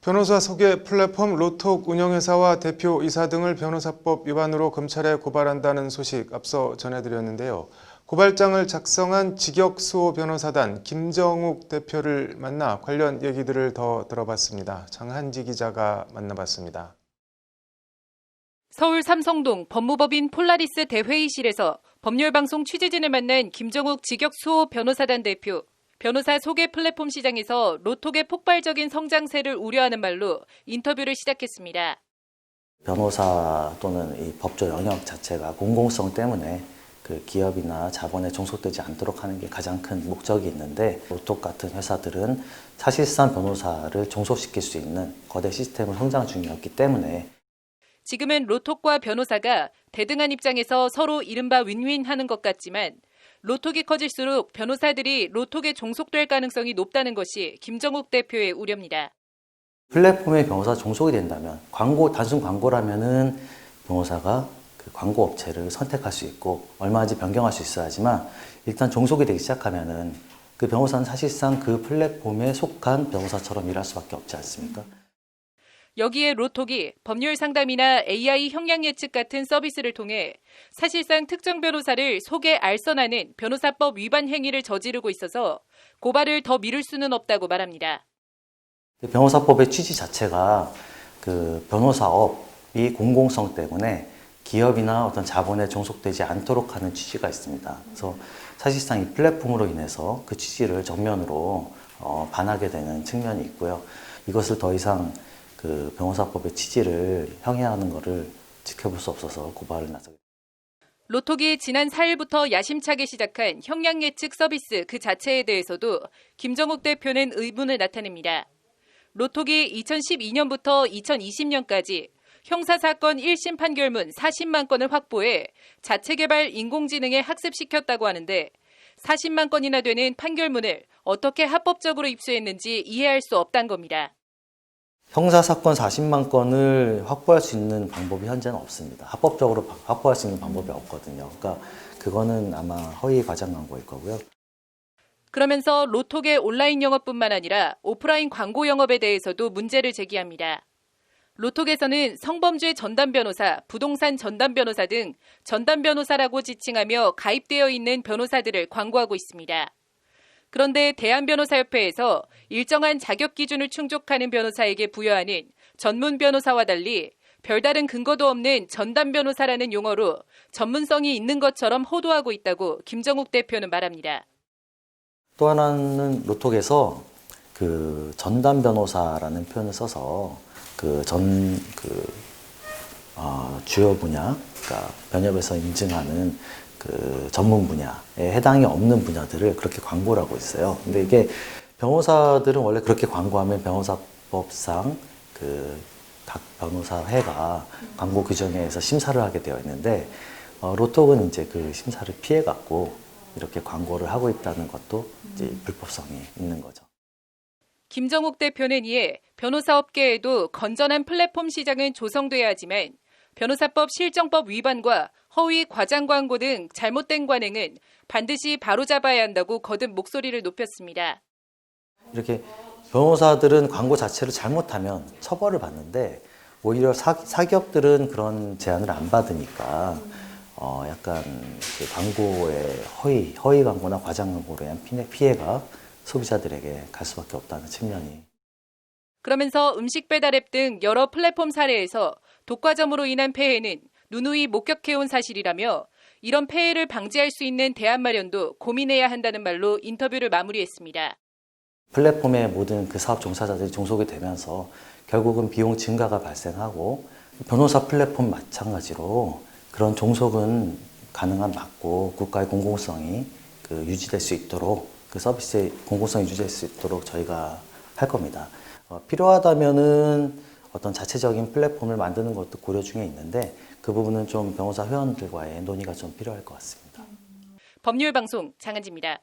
변호사 소개 플랫폼 로톡 운영회사와 대표이사 등을 변호사법 위반으로 검찰에 고발한다는 소식 앞서 전해드렸는데요. 고발장을 작성한 직역수호 변호사단 김정욱 대표를 만나 관련 얘기들을 더 들어봤습니다. 장한지 기자가 만나봤습니다. 서울 삼성동 법무법인 폴라리스 대회의실에서 법률방송 취재진을 만난 김정욱 직역수호 변호사단 대표. 변호사 소개 플랫폼 시장에서 로톡의 폭발적인 성장세를 우려하는 말로 인터뷰를 시작했습니다. 변호사 또는 이 법조 영역 자체가 공공성 때문에 그 기업이나 자본에 종속되지 않도록 하는 게 가장 큰 목적이 있는데, 로톡 같은 회사들은 사실상 변호사를 종속시킬 수 있는 거대 시스템을 성장 중이었기 때문에 지금은 로톡과 변호사가 대등한 입장에서 서로 이른바 윈윈하는 것 같지만 로톡이 커질수록 변호사들이 로톡에 종속될 가능성이 높다는 것이 김정욱 대표의 우려입니다. 플랫폼에 변호사 종속이 된다면 단순 광고라면은 변호사가 그 광고 업체를 선택할 수 있고 얼마든지 변경할 수 있어야 하지만, 일단 종속이 되기 시작하면은 그 변호사는 사실상 그 플랫폼에 속한 변호사처럼 일할 수밖에 없지 않습니까? 여기에 로톡이 법률 상담이나 AI 형량 예측 같은 서비스를 통해 사실상 특정 변호사를 속에 알선하는 변호사법 위반 행위를 저지르고 있어서 고발을 더 미룰 수는 없다고 말합니다. 변호사법의 취지 자체가 그 변호사업이 공공성 때문에 기업이나 어떤 자본에 종속되지 않도록 하는 취지가 있습니다. 그래서 사실상 이 플랫폼으로 인해서 그 취지를 정면으로 반하게 되는 측면이 있고요. 이것을 더 이상 그 변호사법의 취지를 형해하는 것을 지켜볼 수 없어서 고발을 나서게 됩니다. 로톡이 지난 4일부터 야심차게 시작한 형량 예측 서비스 그 자체에 대해서도 김정욱 대표는 의문을 나타냅니다. 로톡이 2012년부터 2020년까지 형사사건 1심 판결문 40만 건을 확보해 자체개발 인공지능에 학습시켰다고 하는데 40만 건이나 되는 판결문을 어떻게 합법적으로 입수했는지 이해할 수 없다는 겁니다. 형사사건 40만 건을 확보할 수 있는 방법이 현재는 없습니다. 합법적으로 확보할 수 있는 방법이 없거든요. 그러니까 그거는 아마 허위 과장 광고일 거고요. 그러면서 로톡의 온라인 영업뿐만 아니라 오프라인 광고 영업에 대해서도 문제를 제기합니다. 로톡에서는 성범죄 전담 변호사, 부동산 전담 변호사 등 전담 변호사라고 지칭하며 가입되어 있는 변호사들을 광고하고 있습니다. 그런데 대한변호사협회에서 일정한 자격 기준을 충족하는 변호사에게 부여하는 전문 변호사와 달리 별다른 근거도 없는 전담 변호사라는 용어로 전문성이 있는 것처럼 호도하고 있다고 김정욱 대표는 말합니다. 또 하나는 로톡에서 그 전담 변호사라는 표현을 써서 주요 분야, 그러니까 변협에서 인증하는 그 전문 분야에 해당이 없는 분야들을 그렇게 광고를 하고 있어요. 근데 이게 변호사들은 원래 그렇게 광고하면 변호사법상 각 변호사회가 광고 규정에 의해서 심사를 하게 되어 있는데, 로톡은 이제 그 심사를 피해갖고 이렇게 광고를 하고 있다는 것도 이제 불법성이 있는 거죠. 김정욱 대표는 이에 변호사업계에도 건전한 플랫폼 시장은 조성돼야 하지만 변호사법 실정법 위반과 허위 과장 광고 등 잘못된 관행은 반드시 바로잡아야 한다고 거듭 목소리를 높였습니다. 이렇게 변호사들은 광고 자체를 잘못하면 처벌을 받는데, 오히려 사기업들은 그런 제한을 안 받으니까 약간 그 광고의 허위 광고나 과장 광고로 인한 피해가 소비자들에게 갈 수밖에 없다는 측면이. 그러면서 음식 배달 앱 등 여러 플랫폼 사례에서 독과점으로 인한 폐해는 누누이 목격해온 사실이라며 이런 폐해를 방지할 수 있는 대안 마련도 고민해야 한다는 말로 인터뷰를 마무리했습니다. 플랫폼의 모든 그 사업 종사자들이 종속이 되면서 결국은 비용 증가가 발생하고, 변호사 플랫폼 마찬가지로 그런 종속은 가능한 맞고 국가의 공공성이 유지될 수 있도록, 그 서비스의 공공성이 유지될 수 있도록 저희가 할 겁니다. 필요하다면은 어떤 자체적인 플랫폼을 만드는 것도 고려 중에 있는데, 그 부분은 좀 변호사 회원들과의 논의가 좀 필요할 것 같습니다. 법률방송 장한지입니다.